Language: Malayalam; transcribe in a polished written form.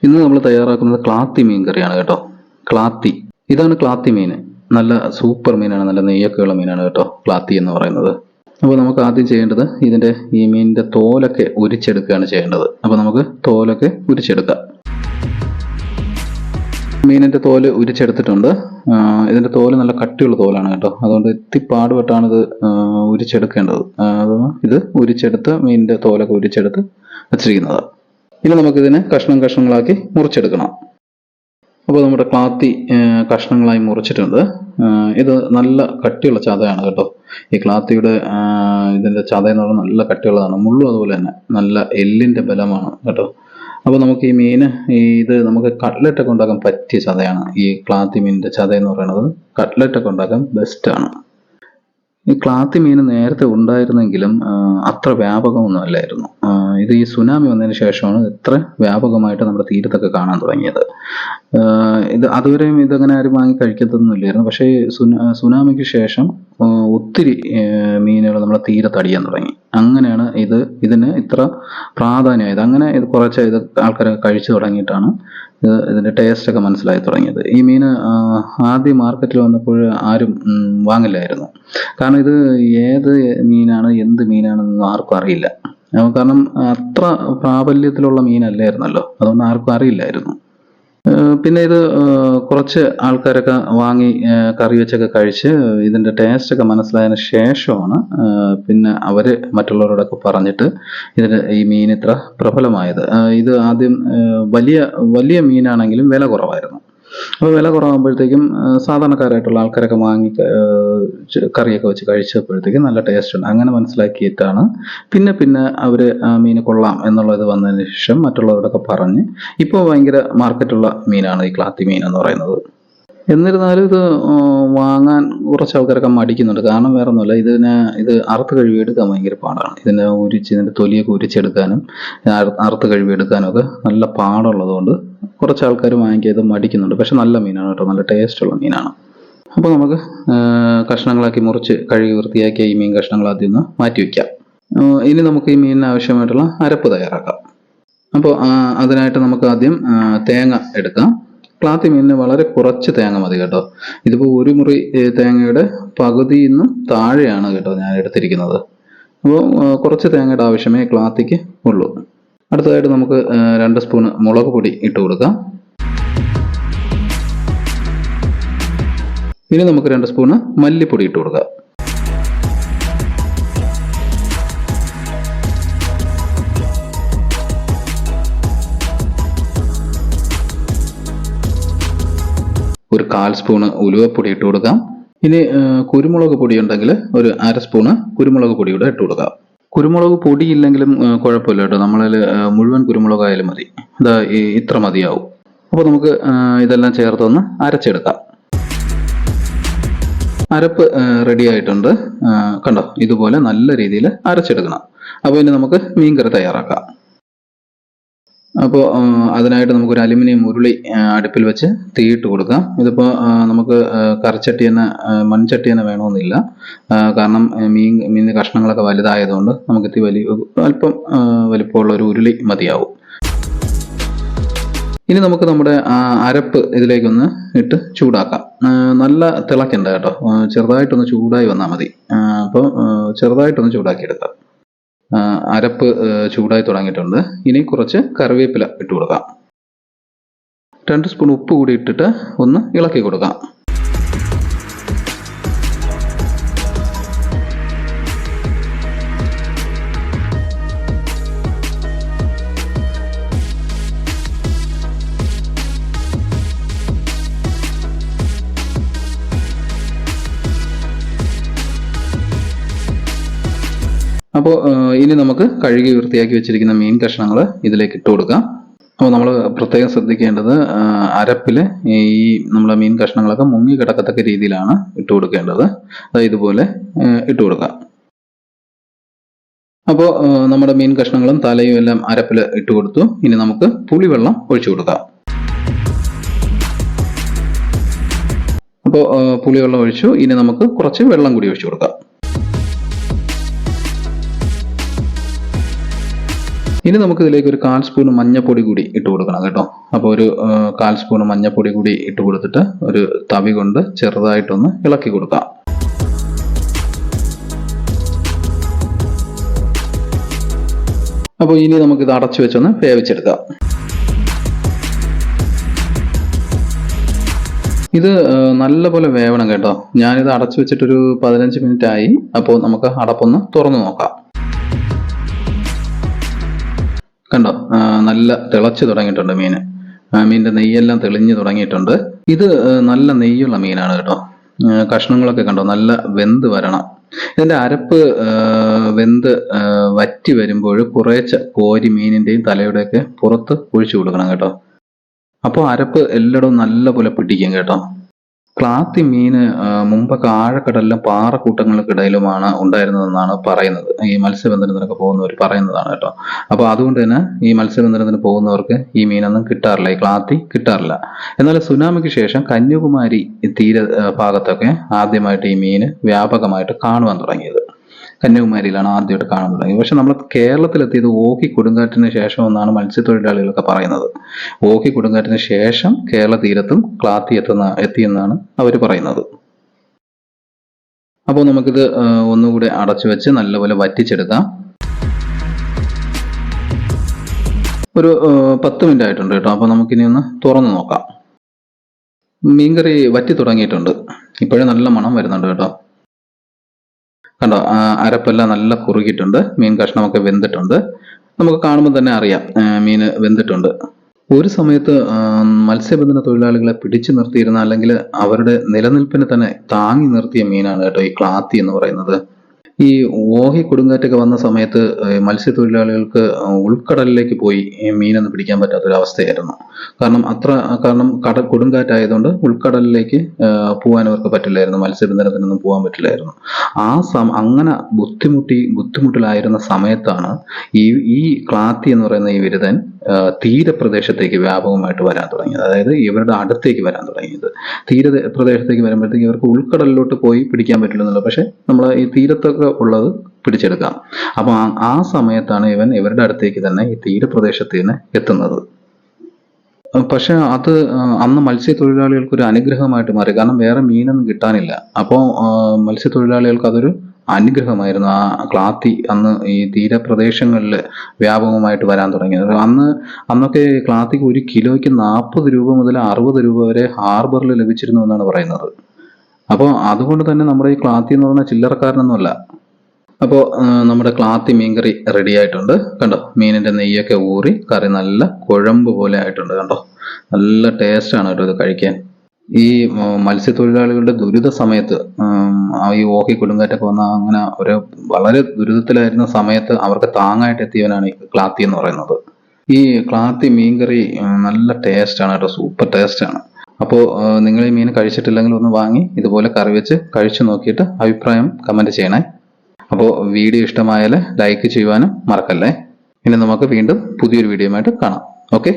ഇന്ന് നമ്മൾ തയ്യാറാക്കുന്നത് ക്ലാത്തി മീൻ കറിയാണ് കേട്ടോ. ക്ലാത്തി, ഇതാണ് ക്ലാത്തി മീൻ. നല്ല സൂപ്പർ മീനാണ്, നല്ല നെയ്യൊക്കെയുള്ള മീനാണ് കേട്ടോ ക്ലാത്തി എന്ന് പറയുന്നത്. അപ്പോൾ നമുക്ക് ആദ്യം ചെയ്യേണ്ടത് ഈ മീനിന്റെ തോലൊക്കെ ഉരിച്ചെടുക്കുകയാണ് ചെയ്യേണ്ടത്. അപ്പോൾ നമുക്ക് തോലൊക്കെ ഉരിച്ചെടുക്കാം. മീനിന്റെ തോല് ഉരിച്ചെടുത്തിട്ടുണ്ട്. ഇതിന്റെ തോല് നല്ല കട്ടിയുള്ള തോലാണ് കേട്ടോ, അതുകൊണ്ട് പാടുപെട്ടാണ് ഇത് ഉരിച്ചെടുക്കേണ്ടത്. ഇത് ഉരിച്ചെടുത്ത് മീനിന്റെ തോലൊക്കെ ഉരിച്ചെടുത്ത് വെച്ചിരിക്കുന്നത്. ഇനി നമുക്കിതിനെ കഷ്ണങ്ങളാക്കി മുറിച്ചെടുക്കണം. അപ്പോൾ നമ്മുടെ ക്ലാത്തി കഷ്ണങ്ങളായി മുറിച്ചിട്ടുണ്ട്. ഇത് നല്ല കട്ടിയുള്ള ചതയാണ് കേട്ടോ. ഈ ക്ലാത്തിയുടെ ഇതിന്റെ ചത എന്ന് പറഞ്ഞാൽ നല്ല കട്ടിയുള്ളതാണ്. മുള്ളും അതുപോലെ തന്നെ നല്ല എല്ലിന്റെ ബലമാണ് കേട്ടോ. അപ്പോൾ നമുക്ക് ഈ മീൻ ഇത് നമുക്ക് കട്ട്ലറ്റൊക്കെ ഉണ്ടാക്കാൻ പറ്റിയ ചതയാണ്. ഈ ക്ലാത്തി മീനിന്റെ ചത എന്ന് പറയുന്നത് കട്ട്ലറ്റൊക്കെ ഉണ്ടാക്കാൻ ബെസ്റ്റാണ്. ഈ ക്ലാത്തി മീൻ നേരത്തെ ഉണ്ടായിരുന്നെങ്കിലും അത്ര വ്യാപകമൊന്നും അല്ലായിരുന്നു. ഇത് ഈ സുനാമി വന്നതിന് ശേഷമാണ് ഇത്ര വ്യാപകമായിട്ട് നമ്മുടെ തീരത്തൊക്കെ കാണാൻ തുടങ്ങിയത്. ഇത് അതുവരെയും ഇതങ്ങനെ ആരും വാങ്ങി കഴിക്കത്തൊന്നുമില്ലായിരുന്നു. പക്ഷേ സുനാമിക്ക് ശേഷം ഒത്തിരി മീനുകൾ നമ്മുടെ തീരത്ത് അടിയാൻ തുടങ്ങി. അങ്ങനെയാണ് ഇതിന് ഇത്ര പ്രാധാന്യമായത്. അങ്ങനെ ഇത് കുറച്ച് ആൾക്കാരൊക്കെ കഴിച്ചു തുടങ്ങിയിട്ടാണ് ഇതിന്റെ ടേസ്റ്റ് ഒക്കെ മനസ്സിലായി തുടങ്ങിയത്. ഈ മീൻ ആദ്യം മാർക്കറ്റിൽ വന്നപ്പോൾ ആരും വാങ്ങില്ലായിരുന്നു. കാരണം ഇത് ഏത് മീനാണ് എന്ത് മീനാണെന്നൊന്നും ആർക്കും അറിയില്ല. കാരണം അത്ര പ്രാബല്യത്തിലുള്ള മീനല്ലായിരുന്നല്ലോ, അതുകൊണ്ട് ആർക്കും അറിയില്ലായിരുന്നു. പിന്നെ ഇത് കുറച്ച് ആൾക്കാരൊക്കെ വാങ്ങി കറി വെച്ചൊക്കെ കഴിച്ച് ഇതിന്റെ ടേസ്റ്റ് ഒക്കെ മനസ്സിലായതിനു ശേഷമാണ് പിന്നെ അവര് മറ്റുള്ളവരോടൊക്കെ പറഞ്ഞിട്ട് ഈ മീൻ ഇത്ര പ്രബലമായത്. ഇത് ആദ്യം വലിയ മീനാണെങ്കിലും വില കുറവായിരുന്നു. അപ്പോൾ വില കുറവാകുമ്പോഴത്തേക്കും സാധാരണക്കാരായിട്ടുള്ള ആൾക്കാരൊക്കെ വാങ്ങി കറിയൊക്കെ വെച്ച് കഴിച്ചപ്പോഴത്തേക്കും നല്ല ടേസ്റ്റ് ഉണ്ട്. അങ്ങനെ മനസ്സിലാക്കിയിട്ടാണ് പിന്നെ അവർ ആ മീൻ കൊള്ളാം എന്നുള്ളത് വന്നതിന് ശേഷം മറ്റുള്ളവരോടൊക്കെ പറഞ്ഞ് ഇപ്പോൾ ഭയങ്കര മാർക്കറ്റുള്ള മീനാണ് ഈ ക്ലാത്തി മീൻ എന്ന് പറയുന്നത്. എന്നിരുന്നാലും ഇത് വാങ്ങാൻ കുറച്ച് ആൾക്കാരൊക്കെ മടിക്കുന്നുണ്ട്. കാരണം വേറെ ഒന്നുമില്ല, ഇത് അറുത്ത് കഴുകിയെടുക്കാൻ ഭയങ്കര പാടാണ്. ഇതിന്റെ തൊലിയൊക്കെ ഉരിച്ചെടുക്കാനും അറുത്ത് കഴുകിയെടുക്കാനും ഒക്കെ നല്ല പാടുള്ളതുകൊണ്ട് കുറച്ച് ആൾക്കാർ വാങ്ങിക്കാതെ മടിക്കുന്നുണ്ട്. പക്ഷെ നല്ല മീനാണ് കേട്ടോ, നല്ല ടേസ്റ്റുള്ള മീനാണ്. അപ്പോൾ നമുക്ക് കഷ്ണങ്ങളാക്കി മുറിച്ച് കഴുകി വൃത്തിയാക്കിയ ഈ മീൻ കഷ്ണങ്ങൾ ആദ്യം ഒന്ന് മാറ്റി വയ്ക്കാം. ഇനി നമുക്ക് ഈ മീനിന് ആവശ്യമായിട്ടുള്ള അരപ്പ് തയ്യാറാക്കാം. അപ്പോൾ അതിനായിട്ട് നമുക്ക് ആദ്യം തേങ്ങ എടുക്കാം. ക്ലാത്തി മീനിന് വളരെ കുറച്ച് തേങ്ങ മതി കേട്ടോ. ഇതിപ്പോൾ ഒരു മുറി തേങ്ങയുടെ പകുതിയിൽ നിന്ന് താഴെയാണ് കേട്ടോ ഞാൻ എടുത്തിരിക്കുന്നത്. അപ്പോൾ കുറച്ച് തേങ്ങയുടെ ആവശ്യമേ ക്ലാത്തിക്ക് ഉള്ളൂ. അടുത്തതായിട്ട് നമുക്ക് 2 സ്പൂൺ മുളക് പൊടി ഇട്ട് കൊടുക്കാം. ഇനി നമുക്ക് 2 സ്പൂൺ മല്ലിപ്പൊടി ഇട്ട് കൊടുക്കാം. ഒരു 1/4 സ്പൂണ് ഉലുവപ്പൊടി ഇട്ട് കൊടുക്കാം. ഇനി കുരുമുളക് പൊടി ഉണ്ടെങ്കിൽ ഒരു 1/2 സ്പൂണ് കുരുമുളക് പൊടി കൂടെ ഇട്ട് കൊടുക്കാം. കുരുമുളക് പൊടി ഇല്ലെങ്കിലും കുഴപ്പമില്ല കേട്ടോ, നമ്മളിൽ മുഴുവൻ കുരുമുളകായാലും മതി. ഇത്ര മതിയാവും. അപ്പോൾ നമുക്ക് ഇതെല്ലാം ചേർത്തൊന്ന് അരച്ചെടുക്കാം. അരപ്പ് റെഡി ആയിട്ടുണ്ട്. കണ്ടോ, ഇതുപോലെ നല്ല രീതിയിൽ അരച്ചെടുക്കണം. അപ്പോൾ ഇനി നമുക്ക് മീൻകറി തയ്യാറാക്കാം. അപ്പോൾ അതിനായിട്ട് നമുക്കൊരു അലുമിനിയം ഉരുളി അടുപ്പിൽ വെച്ച് തീയിട്ട് കൊടുക്കാം. ഇതിപ്പോൾ നമുക്ക് കറിച്ചട്ടി തന്നെ മൺചട്ടി തന്നെ വേണമെന്നില്ല. കാരണം മീൻ കഷ്ണങ്ങളൊക്കെ വലുതായതുകൊണ്ട് നമുക്ക് അല്പം വലിപ്പമുള്ള ഒരു ഉരുളി മതിയാവും. ഇനി നമുക്ക് നമ്മുടെ അരപ്പ് ഇതിലേക്കൊന്ന് ഇട്ട് ചൂടാക്കാം. നല്ല തിളക്കണ്ട കേട്ടോ, ചെറുതായിട്ടൊന്ന് ചൂടായി വന്നാൽ മതി. അപ്പോൾ ചെറുതായിട്ടൊന്ന് ചൂടാക്കിയെടുക്കാം. അരപ്പ് ചൂടായി തുടങ്ങിയിട്ടുണ്ട്. ഇനി കുറച്ച് കറിവേപ്പില ഇട്ട് കൊടുക്കാം. 2 സ്പൂൺ ഉപ്പ് കൂടി ഇട്ടിട്ട് ഒന്ന് ഇളക്കി കൊടുക്കാം. അപ്പോൾ ഇനി നമുക്ക് കഴുകി വൃത്തിയാക്കി വെച്ചിരിക്കുന്ന മീൻ കഷ്ണങ്ങൾ ഇതിലേക്ക് ഇട്ട് കൊടുക്കാം. അപ്പോൾ നമ്മൾ പ്രത്യേകം ശ്രദ്ധിക്കേണ്ടത് അരപ്പിൽ നമ്മളെ മീൻ കഷ്ണങ്ങളൊക്കെ മുങ്ങി കിടക്കത്തക്ക രീതിയിലാണ് ഇട്ട് കൊടുക്കേണ്ടത്. ഇതുപോലെ ഇട്ട് കൊടുക്കാം. അപ്പോൾ നമ്മുടെ മീൻ കഷ്ണങ്ങളും തലയും എല്ലാം അരപ്പിൽ ഇട്ട് കൊടുത്തു. ഇനി നമുക്ക് പുളിവെള്ളം ഒഴിച്ചു കൊടുക്കാം. അപ്പോൾ പുളിവെള്ളം ഒഴിച്ചു. ഇനി നമുക്ക് കുറച്ച് വെള്ളം കൂടി ഒഴിച്ചു കൊടുക്കാം. ഇനി നമുക്ക് ഇതിലേക്ക് ഒരു 1/4 സ്പൂൺ മഞ്ഞൾപ്പൊടി കൂടി ഇട്ട് കൊടുക്കണം കേട്ടോ. അപ്പോൾ ഒരു 1/4 സ്പൂൺ മഞ്ഞൾപ്പൊടി കൂടി ഇട്ട് കൊടുത്തിട്ട് ഒരു തവി കൊണ്ട് ചെറുതായിട്ടൊന്ന് ഇളക്കി കൊടുക്കാം. അപ്പോൾ ഇനി നമുക്കിത് അടച്ചു വെച്ചൊന്ന് വേവിച്ചെടുക്കാം. ഇത് നല്ലപോലെ വേവണം കേട്ടോ. ഞാനിത് അടച്ചു വെച്ചിട്ടൊരു 15 മിനിറ്റ് ആയി. അപ്പോൾ നമുക്ക് അടപ്പൊന്ന് തുറന്നു നോക്കാം. കണ്ടോ, നല്ല തിളച്ചു തുടങ്ങിയിട്ടുണ്ട് മീന്. മീനിന്റെ നെയ്യെല്ലാം തെളിഞ്ഞു തുടങ്ങിയിട്ടുണ്ട്. ഇത് നല്ല നെയ്യുള്ള മീനാണ് കേട്ടോ. കഷ്ണങ്ങളൊക്കെ കണ്ടോ, നല്ല വെന്ത് വരണം. ഇതിന്റെ അരപ്പ് വെന്ത് വറ്റി വരുമ്പോൾ കുറേശ്ശെ കോരി മീനിന്റെയും തലയുടെയൊക്കെ പുറത്ത് ഒഴിച്ചു കൊടുക്കണം കേട്ടോ. അപ്പോൾ അരപ്പ് എല്ലായിടവും നല്ലപോലെ പിടിക്കും കേട്ടോ. ക്ലാത്തി മീന് മുമ്പൊക്കെ ആഴക്കടലിലും പാറക്കൂട്ടങ്ങൾക്കിടയിലുമാണ് ഉണ്ടായിരുന്നതെന്നാണ് പറയുന്നത്. ഈ മത്സ്യബന്ധനത്തിനൊക്കെ പോകുന്നവർ പറയുന്നതാണ് കേട്ടോ. അപ്പോൾ അതുകൊണ്ട് തന്നെ ഈ മത്സ്യബന്ധനത്തിന് പോകുന്നവർക്ക് ഈ മീനൊന്നും കിട്ടാറില്ല, ഈ ക്ലാത്തി കിട്ടാറില്ല. എന്നാൽ സുനാമിക്ക് ശേഷം കന്യാകുമാരി തീര ഭാഗത്തൊക്കെ ആദ്യമായിട്ട് ഈ മീന് വ്യാപകമായിട്ട് കാണുവാൻ തുടങ്ങിയത്. കന്യാകുമാരിയിലാണ് ആദ്യമായിട്ട് കാണാൻ തുടങ്ങിയത്. പക്ഷെ നമ്മൾ കേരളത്തിലെത്തിയത് ഓഖി കൊടുങ്കാറ്റിന് ശേഷം എന്നാണ് മത്സ്യത്തൊഴിലാളികളൊക്കെ പറയുന്നത്. ഓഖി കൊടുങ്കാറ്റിന് ശേഷം കേരള തീരത്തും ക്ലാത്തി എത്തിയെന്നാണ് അവർ പറയുന്നത്. അപ്പോൾ നമുക്കിത് ഒന്നുകൂടെ അടച്ചു വെച്ച് നല്ലപോലെ വറ്റിച്ചെടുക്കാം. ഒരു 10 മിനിറ്റ് ആയിട്ടുണ്ട് കേട്ടോ. അപ്പോൾ നമുക്കിനി ഒന്ന് തുറന്നു നോക്കാം. മീൻകറി വറ്റി തുടങ്ങിയിട്ടുണ്ട്. ഇപ്പോഴും നല്ല മണം വരുന്നുണ്ട് കേട്ടോ. കണ്ടോ, അരപ്പെല്ലാം നല്ല കുറുകിയിട്ടുണ്ട്. മീൻ കഷ്ണമൊക്കെ വെന്തിട്ടുണ്ട്. നമുക്ക് കാണുമ്പോൾ തന്നെ അറിയാം മീൻ വെന്തിട്ടുണ്ട്. ഒരു സമയത്ത് മത്സ്യബന്ധന തൊഴിലാളികളെ പിടിച്ചു നിർത്തിയിരുന്ന, അല്ലെങ്കിൽ അവരുടെ നിലനിൽപ്പിന് തന്നെ താങ്ങി നിർത്തിയ മീനാണ് കേട്ടോ ഈ ക്ലാത്തി എന്ന് പറയുന്നത്. ഈ ഓഖി കൊടുങ്കാറ്റൊക്കെ വന്ന സമയത്ത് മത്സ്യത്തൊഴിലാളികൾക്ക് ഉൾക്കടലിലേക്ക് പോയി മീനൊന്നും പിടിക്കാൻ പറ്റാത്തൊരവസ്ഥയായിരുന്നു. കാരണം കൊടുങ്കാറ്റായതുകൊണ്ട് ഉൾക്കടലിലേക്ക് പോകാൻ അവർക്ക് പറ്റില്ലായിരുന്നു, മത്സ്യബന്ധനത്തിനൊന്നും പോകാൻ പറ്റില്ലായിരുന്നു. അങ്ങനെ ബുദ്ധിമുട്ടിലായിരുന്ന സമയത്താണ് ഈ ക്ലാത്തി എന്ന് പറയുന്ന ഈ വിരുതൻ തീരപ്രദേശത്തേക്ക് വ്യാപകമായിട്ട് വരാൻ തുടങ്ങിയത്. അതായത് ഇവരുടെ അടുത്തേക്ക് വരാൻ തുടങ്ങിയത്. തീരപ്രദേശത്തേക്ക് വരുമ്പോഴത്തേക്ക് ഇവർക്ക് ഉൾക്കടലിലോട്ട് പോയി പിടിക്കാൻ പറ്റില്ലെന്നുള്ളൂ. പക്ഷെ നമ്മൾ ഈ തീരത്തൊക്കെ ഉള്ളത് പിടിച്ചെടുക്കാം. അപ്പൊ ആ സമയത്താണ് ഇവരുടെ അടുത്തേക്ക് തന്നെ ഈ തീരപ്രദേശത്ത് നിന്ന് എത്തുന്നത്. പക്ഷെ അത് അന്ന് മത്സ്യത്തൊഴിലാളികൾക്ക് ഒരു അനുഗ്രഹമായിട്ട് മാറി. കാരണം വേറെ മീനൊന്നും കിട്ടാനില്ല. അപ്പോൾ മത്സ്യത്തൊഴിലാളികൾക്ക് അതൊരു അനുഗ്രഹമായിരുന്നു ആ ക്ലാത്തി അന്ന് ഈ തീരപ്രദേശങ്ങളിൽ വ്യാപകമായിട്ട് വരാൻ തുടങ്ങിയത്. അന്നൊക്കെ ക്ലാത്തിക്ക് 1 കിലോയ്ക്ക് 40 രൂപ മുതൽ 60 രൂപ വരെ ഹാർബറിൽ ലഭിച്ചിരുന്നു എന്നാണ് പറയുന്നത്. അപ്പോൾ അതുകൊണ്ട് തന്നെ നമ്മുടെ ഈ ക്ലാത്തി എന്ന് പറഞ്ഞാൽ ചില്ലറക്കാരനൊന്നുമല്ല. അപ്പോൾ നമ്മുടെ ക്ലാത്തി മീൻകറി റെഡി ആയിട്ടുണ്ട്. കണ്ടോ, മീനിന്റെ നെയ്യൊക്കെ ഊറി കറി നല്ല കുഴമ്പ് പോലെ ആയിട്ടുണ്ട്. കണ്ടോ, നല്ല ടേസ്റ്റാണ് കേട്ടോ ഇത് കഴിക്കാൻ. ഈ മത്സ്യത്തൊഴിലാളികളുടെ ദുരിത സമയത്ത് ഈ ഓഖി കൊടുങ്കാറ്റൊക്കെ വന്ന അങ്ങനെ ഒരു വളരെ ദുരിതത്തിലായിരുന്ന സമയത്ത് അവർക്ക് താങ്ങായിട്ട് എത്തിയവനാണ് ഈ ക്ലാത്തി എന്ന് പറയുന്നത്. ഈ ക്ലാത്തി മീൻകറി നല്ല ടേസ്റ്റാണ് കേട്ടോ, സൂപ്പർ ടേസ്റ്റാണ്. അപ്പോൾ നിങ്ങൾ ഈ മീൻ കഴിച്ചിട്ടില്ലെങ്കിൽ ഒന്ന് വാങ്ങി ഇതുപോലെ കറി വെച്ച് കഴിച്ചു നോക്കിയിട്ട് അഭിപ്രായം കമന്റ് ചെയ്യണേ. അപ്പോൾ വീഡിയോ ഇഷ്ടമായാൽ ലൈക്ക് ചെയ്യുവാനും മറക്കല്ലേ. ഇനി നമുക്ക് വീണ്ടും പുതിയൊരു വീഡിയോയുമായിട്ട് കാണാം. ഓക്കെ.